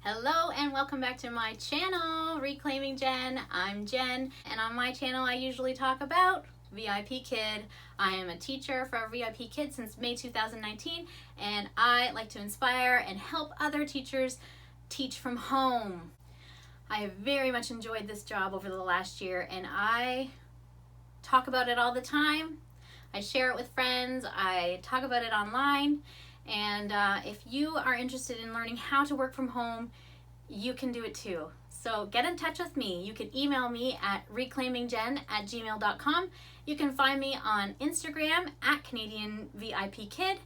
Hello and welcome back to my channel, Reclaiming Jen. I'm Jen, and on my channel I usually talk about VIPKid. I am a teacher for VIPKid since May 2019, and I like to inspire and help other teachers teach from home. I have very much enjoyed this job over the last year, and I talk about it all the time. I share it with friends, I talk about it online. And if you are interested in learning how to work from home, you can do it too. So get in touch with me. You can email me at reclaimingjen@gmail.com. You can find me on Instagram at Canadian VIPKid,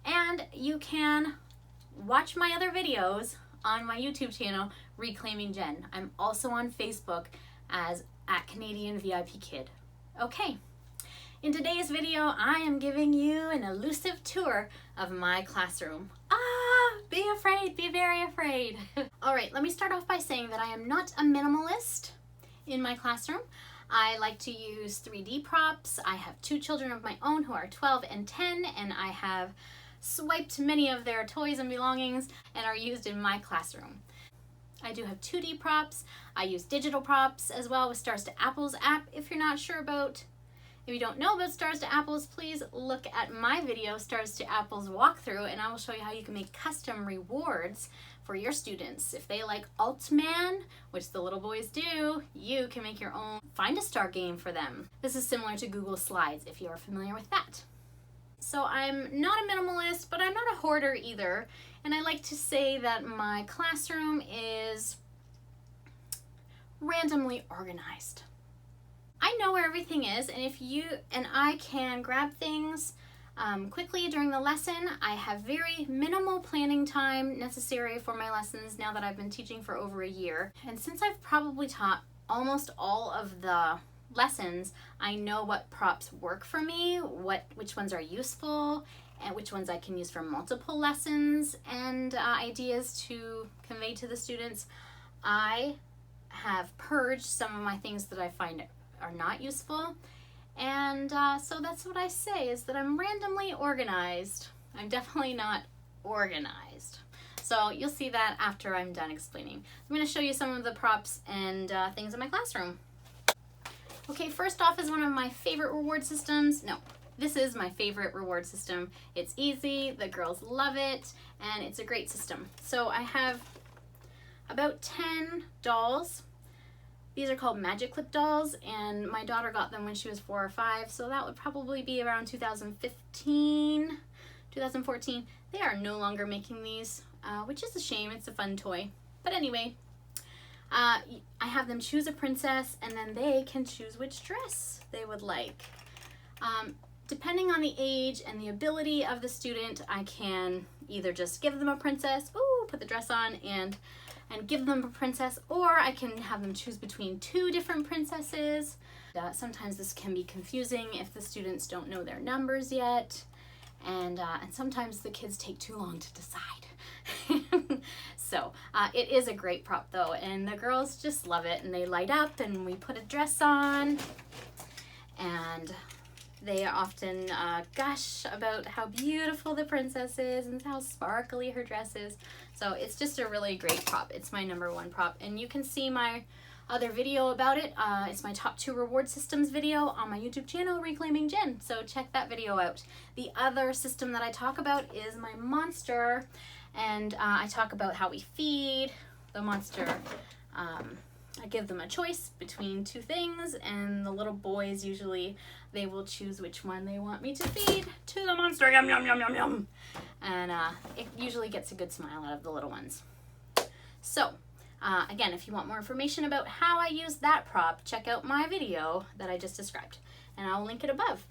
and you can watch my other videos on my YouTube channel, Reclaiming Jen. I'm also on Facebook as at Canadian VIPKid. Okay. In today's video, I am giving you an elusive tour of my classroom. Be afraid, be very afraid. All right, let me start off by saying that I am not a minimalist in my classroom. I like to use 3D props. I have two children of my own who are 12 and 10, and I have swiped many of their toys and belongings and are used in my classroom. I do have 2D props. I use digital props as well with Stars to Apples app. If you're not sure about If you don't know about Stars to Apples, please look at my video, Stars to Apples walkthrough, and I will show you how you can make custom rewards for your students. If they like Altman, which the little boys do, you can make your own Find a Star game for them. This is similar to Google Slides, if you are familiar with that. So I'm not a minimalist, but I'm not a hoarder either, and I like to say that my classroom is randomly organized. I know where everything is, and I can grab things quickly during the lesson. I have very minimal planning time necessary for my lessons now that I've been teaching for over a year. And since I've probably taught almost all of the lessons, I know what props work for me, which ones are useful, and which ones I can use for multiple lessons and ideas to convey to the students. I have purged some of my things that I find are not useful, and so that's what I say, is that I'm randomly organized. I'm definitely not organized. So you'll see that after I'm done explaining. I'm going to show you some of the props and things in my classroom. Okay, first off is one of my favorite reward systems. No, this is my favorite reward system. It's easy, the girls love it, and it's a great system. So I have about 10 dolls. These are called Magiclip Dolls, and my daughter got them when she was 4 or 5, so that would probably be around 2015, 2014. They are no longer making these, which is a shame. It's a fun toy. But anyway, I have them choose a princess, and then they can choose which dress they would like. Depending on the age and the ability of the student, I can either just give them a princess, put the dress on, and give them a princess, or I can have them choose between 2 different princesses. Sometimes this can be confusing if the students don't know their numbers yet, and sometimes the kids take too long to decide. So it is a great prop though, and the girls just love it, and they light up, and we put a dress on, and they often gush about how beautiful the princess is and how sparkly her dress is. So it's just a really great prop. It's my #1 prop. And you can see my other video about it. It's my top 2 reward systems video on my YouTube channel, Reclaiming Jen. So check that video out. The other system that I talk about is my monster. And I talk about how we feed the monster. I give them a choice between 2 things, and the little boys usually, they will choose which one they want me to feed to the monster. Yum, yum, yum, yum, yum. And it usually gets a good smile out of the little ones. So, again, if you want more information about how I use that prop, check out my video that I just described, and I'll link it above.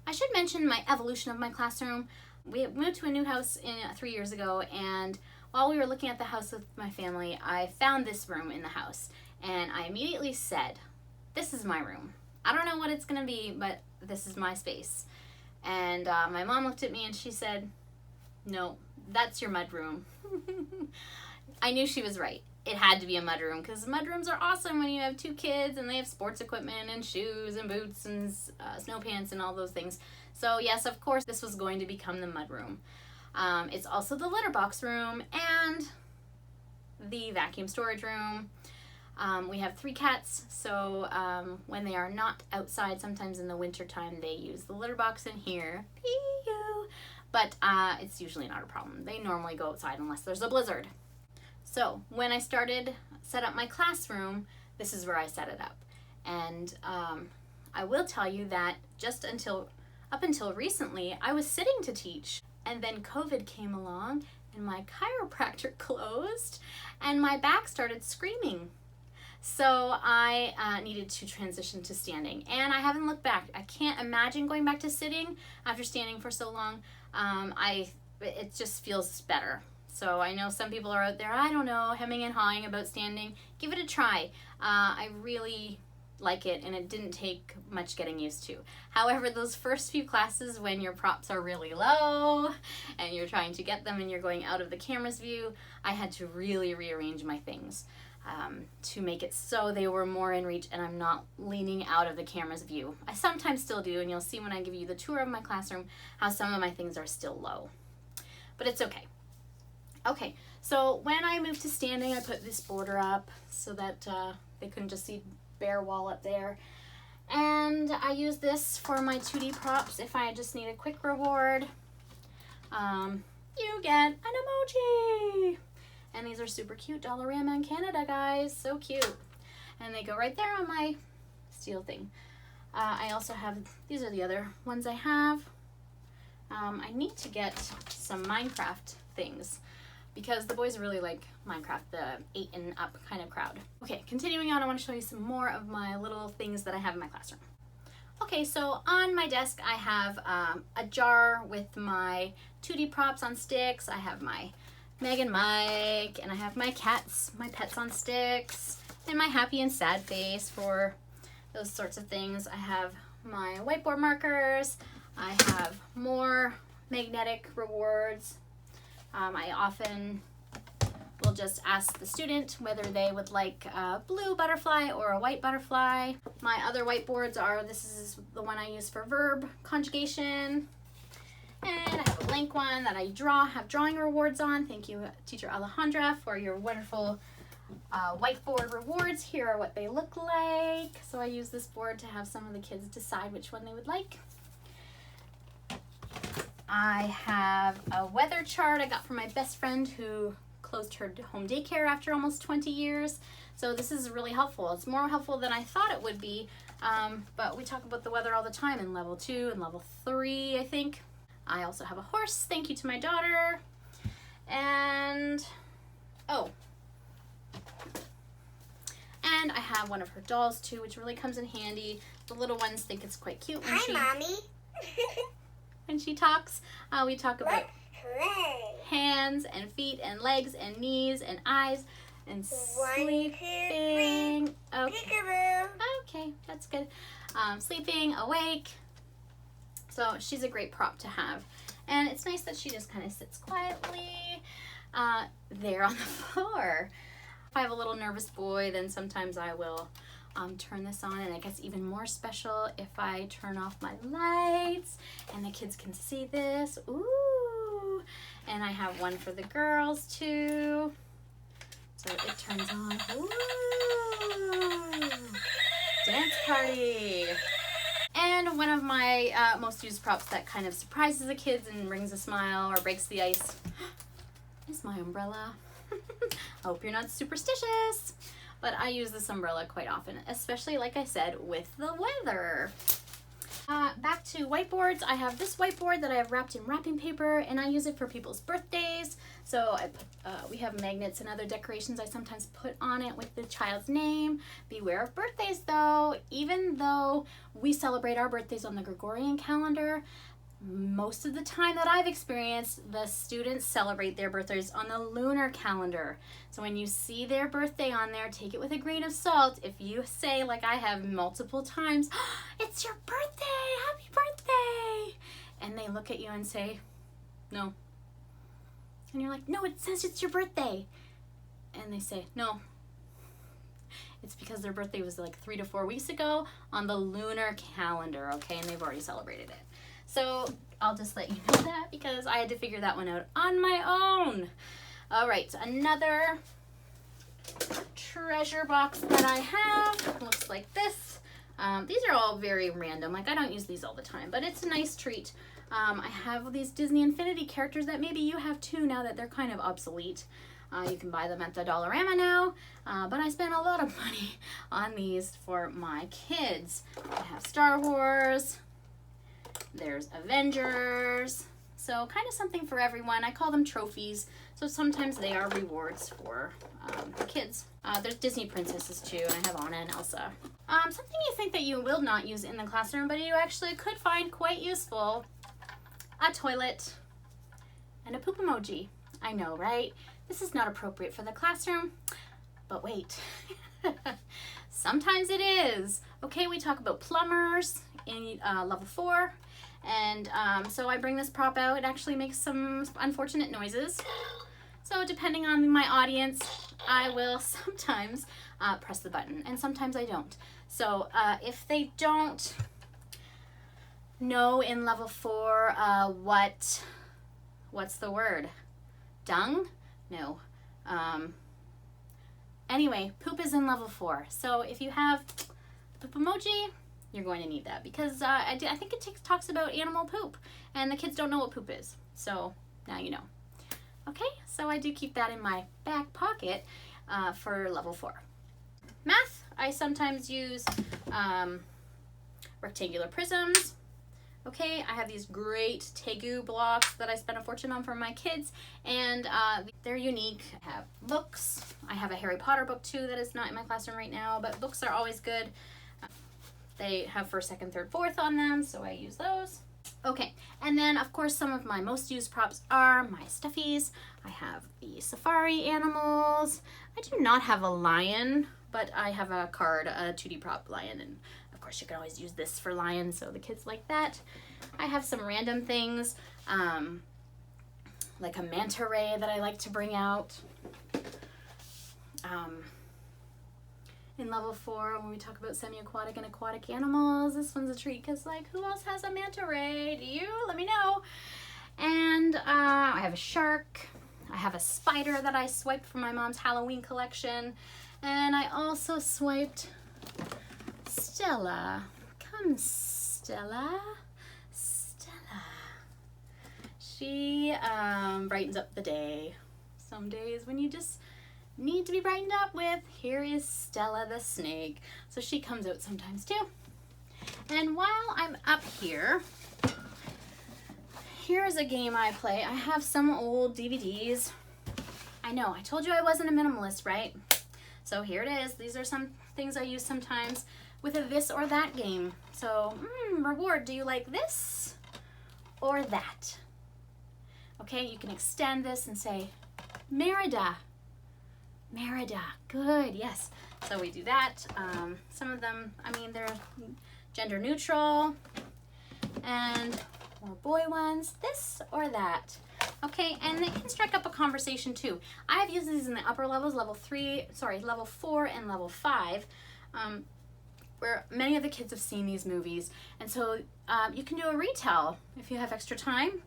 I should mention my evolution of my classroom. We moved to a new house 3 years ago, and while we were looking at the house with my family, I found this room in the house, and I immediately said, this is my room. I don't know what it's gonna be, but this is my space. And my mom looked at me and she said, no, that's your mud room. I knew she was right. It had to be a mud room, because mud rooms are awesome when you have 2 kids and they have sports equipment and shoes and boots and snow pants and all those things. So yes, of course, this was going to become the mud room. It's also the litter box room, and the vacuum storage room. We have 3 cats, so when they are not outside, sometimes in the winter time, they use the litter box in here. Pee-oo. But it's usually not a problem. They normally go outside unless there's a blizzard. So when I set up my classroom, this is where I set it up. And I will tell you that up until recently, I was sitting to teach. And then COVID came along and my chiropractor closed and my back started screaming. So I needed to transition to standing, and I haven't looked back. I can't imagine going back to sitting after standing for so long. It just feels better. So I know some people are out there, I don't know, hemming and hawing about standing. Give it a try. I really like it, and it didn't take much getting used to. However, those first few classes when your props are really low and you're trying to get them and you're going out of the camera's view, I had to really rearrange my things to make it so they were more in reach and I'm not leaning out of the camera's view. I sometimes still do, and you'll see when I give you the tour of my classroom how some of my things are still low. But it's okay. Okay, so when I moved to standing, I put this border up so that they couldn't just see bare wall up there. And I use this for my 2D props if I just need a quick reward. You get an emoji. And these are super cute. Dollarama in Canada, guys. So cute. And they go right there on my steel thing. I also have, these are the other ones I have. I need to get some Minecraft things because the boys really like Minecraft, the 8 and up kind of crowd. Okay, continuing on, I want to show you some more of my little things that I have in my classroom. Okay, so on my desk I have a jar with my 2D props on sticks. I have my Meg and Mike, and I have my cats, my pets on sticks, and my happy and sad face for those sorts of things. I have my whiteboard markers. I have more magnetic rewards. I often will just ask the student whether they would like a blue butterfly or a white butterfly. My other whiteboards are, this is the one I use for verb conjugation. And I have a blank one that I have drawing rewards on. Thank you, Teacher Alejandra, for your wonderful whiteboard rewards. Here are what they look like. So I use this board to have some of the kids decide which one they would like. I have a weather chart I got from my best friend who closed her home daycare after almost 20 years. So this is really helpful. It's more helpful than I thought it would be. But we talk about the weather all the time in level 2 and level 3, I think. I also have a horse, thank you to my daughter. And, and I have one of her dolls too, which really comes in handy. The little ones think it's quite cute when Mommy. when she talks. We talk about hands and feet and legs and knees and eyes and sleeping. Okay, that's good. Sleeping, awake. So she's a great prop to have. And it's nice that she just kind of sits quietly there on the floor. If I have a little nervous boy, then sometimes I will turn this on, and it gets even more special if I turn off my lights and the kids can see this. Ooh! And I have one for the girls too. So it turns on. Ooh! Dance party! And one of my most used props that kind of surprises the kids and brings a smile or breaks the ice is my umbrella. I hope you're not superstitious, but I use this umbrella quite often, especially, like I said, with the weather. Back to whiteboards. I have this whiteboard that I have wrapped in wrapping paper, and I use it for people's birthdays. So we have magnets and other decorations I sometimes put on it with the child's name. Beware of birthdays though. Even though we celebrate our birthdays on the Gregorian calendar, most of the time that I've experienced, the students celebrate their birthdays on the lunar calendar. So when you see their birthday on there, take it with a grain of salt. If you say, like I have multiple times, oh, it's your birthday, happy birthday, and they look at you and say, no. And you're like, no, it says it's your birthday. And they say, no. It's because their birthday was like 3 to 4 weeks ago on the lunar calendar, okay? And they've already celebrated it. So I'll just let you know that because I had to figure that one out on my own. All right, another treasure box that I have looks like this. These are all very random. Like, I don't use these all the time, but it's a nice treat. I have these Disney Infinity characters that maybe you have too now that they're kind of obsolete. You can buy them at the Dollarama now, but I spent a lot of money on these for my kids. I have Star Wars, there's Avengers, so kind of something for everyone. I call them trophies, so sometimes they are rewards for the kids. There's Disney princesses too, and I have Anna and Elsa. Something you think that you will not use in the classroom, but you actually could find quite useful: a toilet and a poop emoji. I know, right? This is not appropriate for the classroom, but wait. Sometimes it is. Okay, we talk about plumbers in level 4, and so I bring this prop out. It actually makes some unfortunate noises. So depending on my audience, I will sometimes press the button, and sometimes I don't. So if they don't know in level 4 what's the word? Dung? No. Anyway, poop is in level 4. So if you have the poop emoji, you're going to need that, because I think it talks about animal poop, and the kids don't know what poop is. So now you know. Okay, so I do keep that in my back pocket for level 4. Math, I sometimes use rectangular prisms. Okay, I have these great Tegu blocks that I spent a fortune on for my kids, and they're unique. I have books. I have a Harry Potter book too that is not in my classroom right now, but books are always good. They have 1st, 2nd, 3rd, 4th on them, so I use those. Okay, and then of course some of my most used props are my stuffies. I have the safari animals. I do not have a lion, but I have a card, a 2D prop lion, and of course you can always use this for lions, so the kids like that. I have some random things, like a manta ray that I like to bring out. In level 4, when we talk about semi-aquatic and aquatic animals, this one's a treat, because like, who else has a manta ray? Do you? Let me know. And I have a shark. I have a spider that I swiped from my mom's Halloween collection. And I also swiped Stella. Come, Stella. Stella. She brightens up the day. Some days when you just need to be brightened up with. Here is Stella the snake. So she comes out sometimes too. And while I'm up here, here's a game I play. I have some old DVDs. I know, I told you I wasn't a minimalist, right? So here it is. These are some things I use sometimes with a this or that game. So, reward, do you like this or that? Okay, you can extend this and say, Merida. Merida, good, yes. So we do that. Some of them, I mean, they're gender neutral, and more boy ones, this or that. Okay, and they can strike up a conversation too. I've used these in the upper levels, level 4 and level 5, where many of the kids have seen these movies. And so you can do a retell if you have extra time.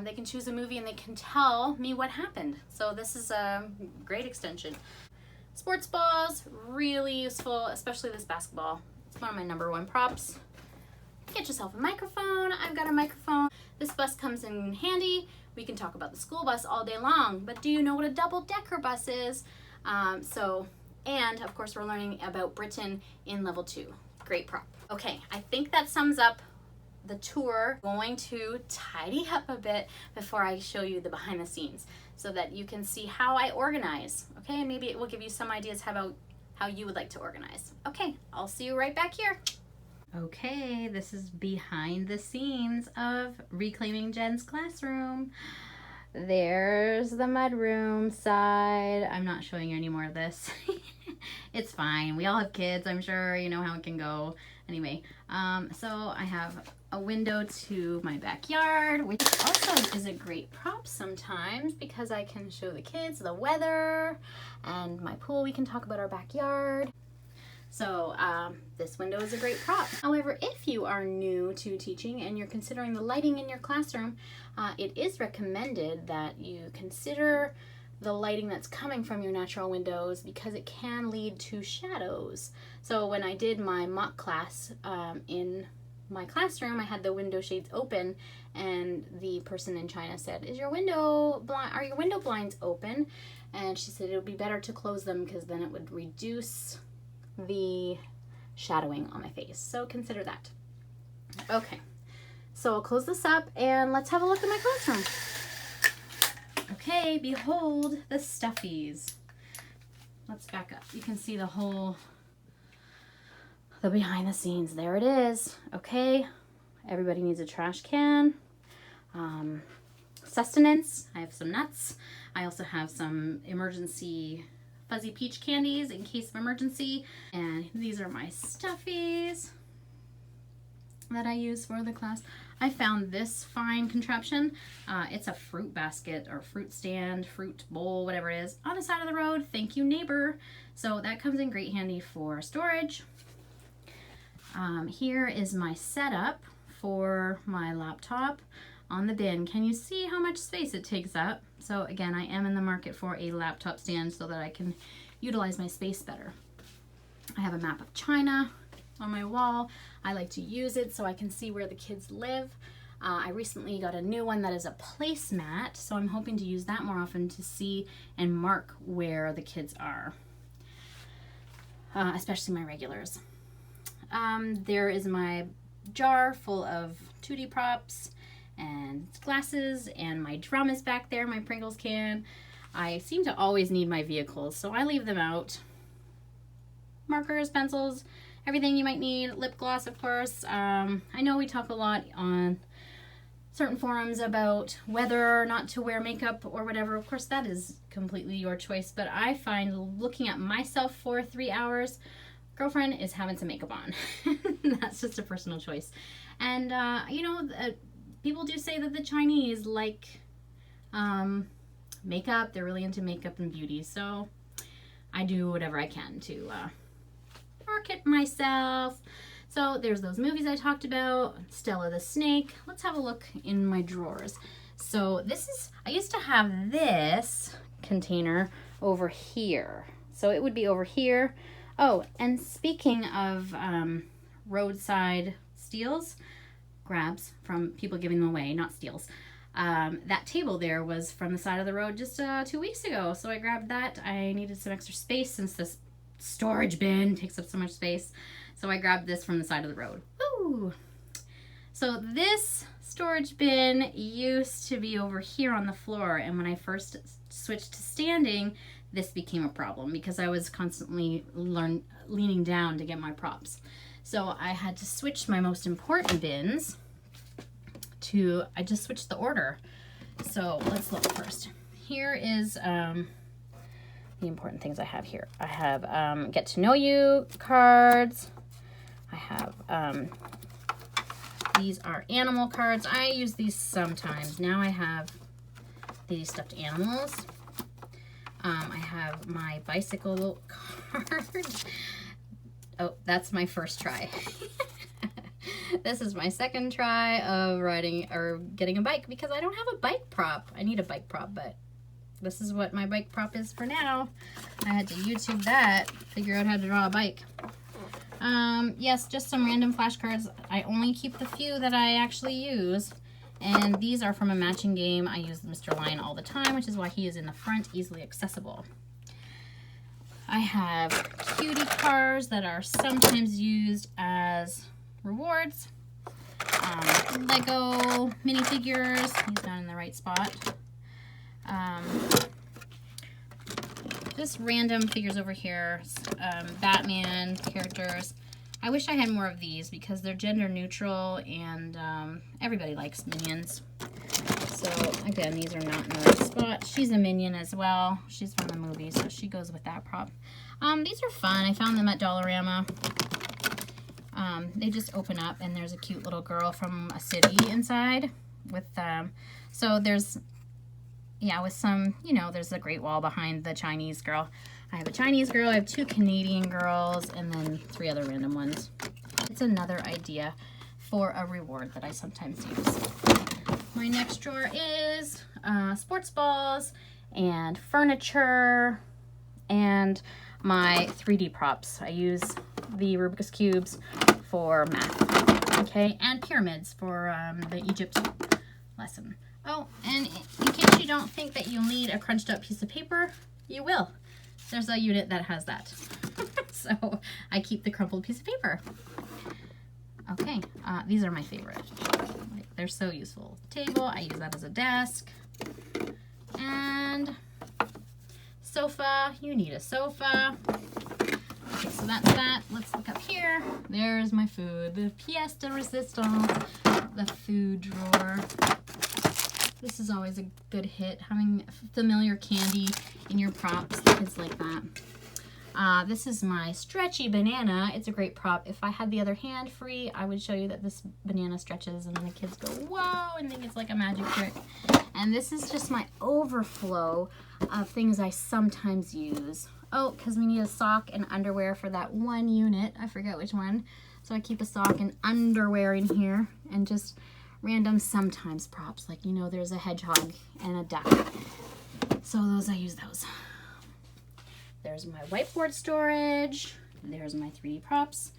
They can choose a movie and they can tell me what happened. So this is a great extension. Sports balls, really useful, especially this basketball. It's one of my #1 props. Get yourself a microphone. I've got a microphone. This bus comes in handy. We can talk about the school bus all day long, but do you know what a double-decker bus is? And of course we're learning about Britain in level 2. Great prop. Okay, I think that sums up the tour. Going to tidy up a bit before I show you the behind the scenes so that you can see how I organize. Okay, and maybe it will give you some ideas about how you would like to organize. Okay, I'll see you right back here. Okay, this is behind the scenes of Reclaiming Jen's classroom. There's the mudroom side. I'm not showing you any more of this. It's fine. We all have kids. I'm sure you know how it can go. Anyway, so I have a window to my backyard, which also is a great prop sometimes because I can show the kids the weather, and my pool, we can talk about our backyard. So this window is a great prop. However, if you are new to teaching and you're considering the lighting in your classroom, it is recommended that you consider the lighting that's coming from your natural windows because it can lead to shadows. So when I did my mock class in my classroom, I had the window shades open, and the person in China said, are your window blinds open? And she said it would be better to close them because then it would reduce the shadowing on my face. So consider that. Okay, so I'll close this up and let's have a look at my classroom. Okay, behold the stuffies. Let's back up. You can see the behind the scenes. There it is. Okay, everybody needs a trash can. Sustenance, I have some nuts. I also have some emergency fuzzy peach candies in case of emergency. And these are my stuffies that I use for the class. I found this fine contraption. It's a fruit basket or fruit stand, fruit bowl, whatever it is, on the side of the road. Thank you, neighbor. So that comes in great handy for storage. Here is my setup for my laptop on the bin. Can you see how much space it takes up? So again, I am in the market for a laptop stand so that I can utilize my space better. I have a map of China on my wall. I like to use it so I can see where the kids live. I recently got a new one that is a placemat, so I'm hoping to use that more often to see and mark where the kids are, especially my regulars. There is my jar full of 2D props and glasses, and my drum is back there, my Pringles can. I seem to always need my vehicles, so I leave them out. Markers, pencils, everything you might need. Lip gloss, of course. I know we talk a lot on certain forums about whether or not to wear makeup or whatever. Of course, that is completely your choice, but I find looking at myself for 3 hours, girlfriend, is having some makeup on. That's just a personal choice. And, you know, people do say that the Chinese like makeup. They're really into makeup and beauty. So I do whatever I can to market myself. So there's those movies I talked about, Stella the Snake. Let's have a look in my drawers. So this is, I used to have this container over here. So it would be over here. Oh, and speaking of roadside steals, grabs from people giving them away, not steals. That table there was from the side of the road just 2 weeks ago. So I grabbed that. I needed some extra space since this storage bin takes up so much space. So I grabbed this from the side of the road. Woo! So this storage bin used to be over here on the floor. And when I first switched to standing, this became a problem because I was constantly leaning down to get my props. So I had to switch my most important bins to, I just switched the order. So let's look first. Here is the important things I have here. I have get to know you cards. I have, these are animal cards. I use these sometimes. Now I have these stuffed animals. I have my bicycle card. Oh, that's my first try. This is my second try of riding or getting a bike because I don't have a bike prop. I need a bike prop, but this is what my bike prop is for now. I had to YouTube that, figure out how to draw a bike. Yes, just some random flashcards. I only keep the few that I actually use. And these are from a matching game. I use Mr. Lion all the time, which is why he is in the front, easily accessible. I have cutie cars that are sometimes used as rewards. Lego minifigures. He's down in the right spot. Just random figures over here. Batman characters. I wish I had more of these because they're gender neutral and everybody likes minions. So again, these are not in the right spot. She's a minion as well. She's from the movie, so she goes with that prop. These are fun. I found them at Dollarama. They just open up and there's a cute little girl from a city inside with, so there's, yeah, with some, you know, there's a Great Wall behind the Chinese girl. I have a Chinese girl, I have 2 Canadian girls, and then 3 other random ones. It's another idea for a reward that I sometimes use. My next drawer is sports balls and furniture, and my 3D props. I use the Rubik's Cubes for math, okay, and pyramids for the Egypt lesson. Oh, and in case you don't think that you'll need a crunched up piece of paper, you will. There's a unit that has that. So I keep the crumpled piece of paper. Okay, these are my favorite. Like, they're so useful. Table, I use that as a desk. And sofa, you need a sofa. Okay, so that's that. Let's look up here. There's my food, the pièce de résistance, the food drawer. This is always a good hit, having familiar candy in your props. Kids like that. This is my Stretchy Banana. It's a great prop. If I had the other hand free, I would show you that this banana stretches and then the kids go, whoa, and think it's like a magic trick. And this is just my overflow of things I sometimes use. Oh, because we need a sock and underwear for that one unit. I forget which one. So I keep a sock and underwear in here, and just random sometimes props. Like, you know, there's a hedgehog and a duck. So I use those. There's my whiteboard storage. There's my 3D props.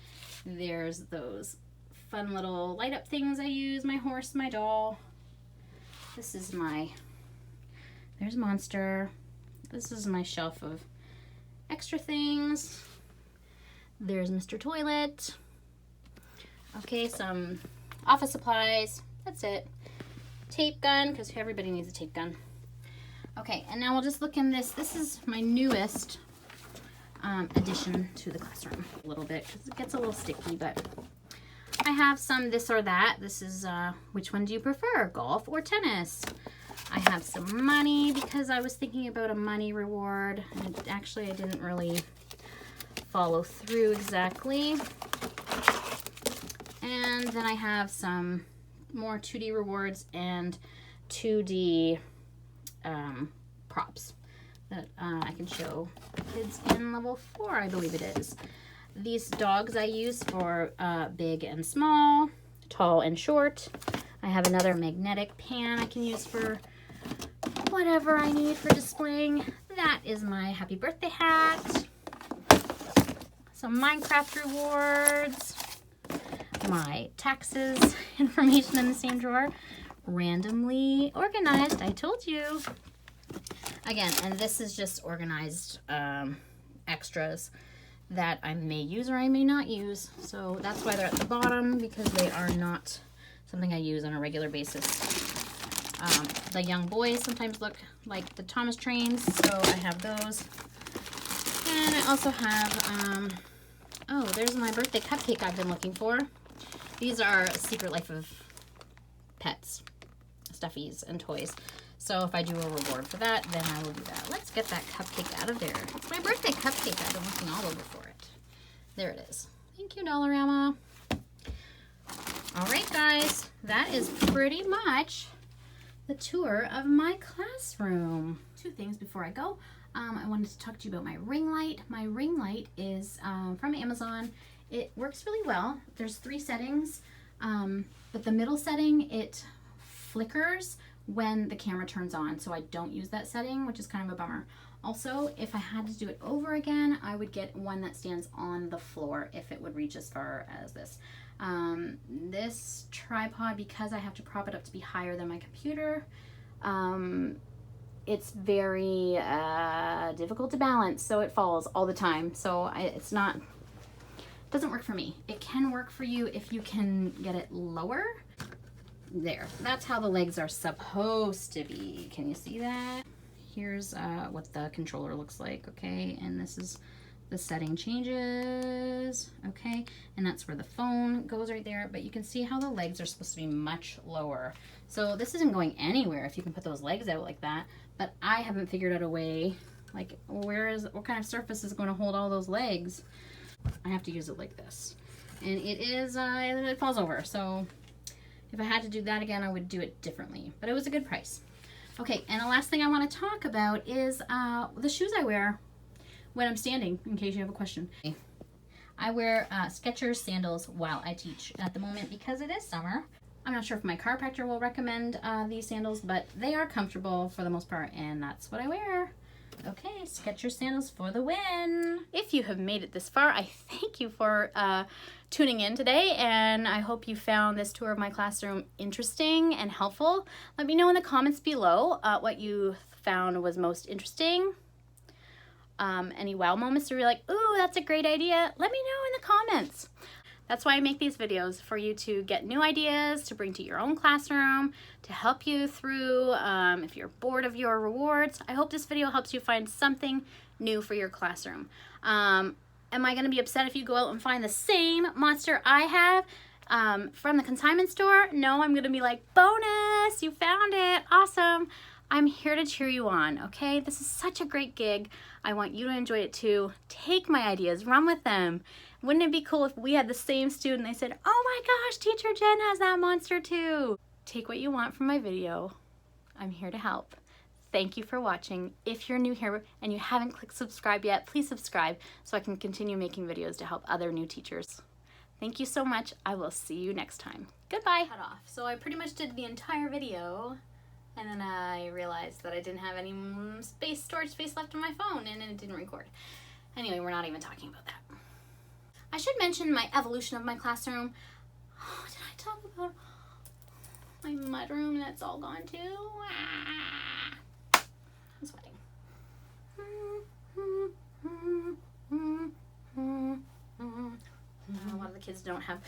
There's those fun little light up things I use. My horse, my doll. This is there's Monster. This is my shelf of extra things. There's Mr. Toilet. Okay, some office supplies. That's it. Tape gun, because everybody needs a tape gun. Okay, and now we'll just look in this. This is my newest addition to the classroom a little bit, because it gets a little sticky, but I have some this or that. This is, which one do you prefer, golf or tennis? I have some money, because I was thinking about a money reward, and actually I didn't really follow through exactly. And then I have some more 2D rewards and 2D props that I can show kids in level 4, I believe it is. These dogs I use for big and small, tall and short. I have another magnetic pan I can use for whatever I need for displaying. That is my happy birthday hat. Some Minecraft rewards. My taxes information in the same drawer. Randomly organized, I told you. Again, and this is just organized extras that I may use or I may not use. So that's why they're at the bottom, because they are not something I use on a regular basis. The young boys sometimes look like the Thomas trains, so I have those. And I also have, oh, there's my birthday cupcake I've been looking for. These are Secret Life of Pets, stuffies and toys. So if I do a reward for that, then I will do that. Let's get that cupcake out of there. It's my birthday cupcake. I've been looking all over for it. There it is. Thank you, Dollarama. All right, guys. That is pretty much the tour of my classroom. 2 things before I go. I wanted to talk to you about my ring light. My ring light is from Amazon. It works really well. There's 3 settings, but the middle setting, it flickers when the camera turns on, so I don't use that setting, which is kind of a bummer. Also, if I had to do it over again, I would get one that stands on the floor if it would reach as far as this. This tripod, because I have to prop it up to be higher than my computer, it's very difficult to balance, so it falls all the time. So it's not, doesn't work for me. It can work for you if you can get it lower. There, that's how the legs are supposed to be. Can you see that? Here's what the controller looks like, okay? And this is the setting changes, okay? And that's where the phone goes right there, but you can see how the legs are supposed to be much lower. So this isn't going anywhere if you can put those legs out like that, but I haven't figured out a way, like what kind of surface is going to hold all those legs? I have to use it like this. And it is, it falls over, so if I had to do that again, I would do it differently, but it was a good price. Okay, and the last thing I want to talk about is the shoes I wear when I'm standing, in case you have a question. I wear Skechers sandals while I teach at the moment because it is summer. I'm not sure if my chiropractor will recommend these sandals, but they are comfortable for the most part, and that's what I wear. Okay, Skechers sandals for the win. If you have made it this far, I thank you for tuning in today, and I hope you found this tour of my classroom interesting and helpful. Let me know in the comments below what you found was most interesting. Any wow moments where you're like, ooh, that's a great idea. Let me know in the comments. That's why I make these videos, for you to get new ideas to bring to your own classroom, to help you through if you're bored of your rewards. I hope this video helps you find something new for your classroom. Am I going to be upset if you go out and find the same monster I have from the consignment store? No, I'm going to be like, bonus, you found it, awesome. I'm here to cheer you on, okay? This is such a great gig. I want you to enjoy it too. Take my ideas, run with them. Wouldn't it be cool if we had the same student, they said, oh my gosh, Teacher Jen has that monster too. Take what you want from my video. I'm here to help. Thank you for watching. If you're new here and you haven't clicked subscribe yet, please subscribe so I can continue making videos to help other new teachers. Thank you so much. I will see you next time. Goodbye. Cut off. So I pretty much did the entire video, and then I realized that I didn't have any storage space left on my phone, and it didn't record. Anyway, we're not even talking about that. I should mention my evolution of my classroom. Oh, did I talk about my mudroom that's all gone too? Ah, I'm sweating. A lot of the kids don't have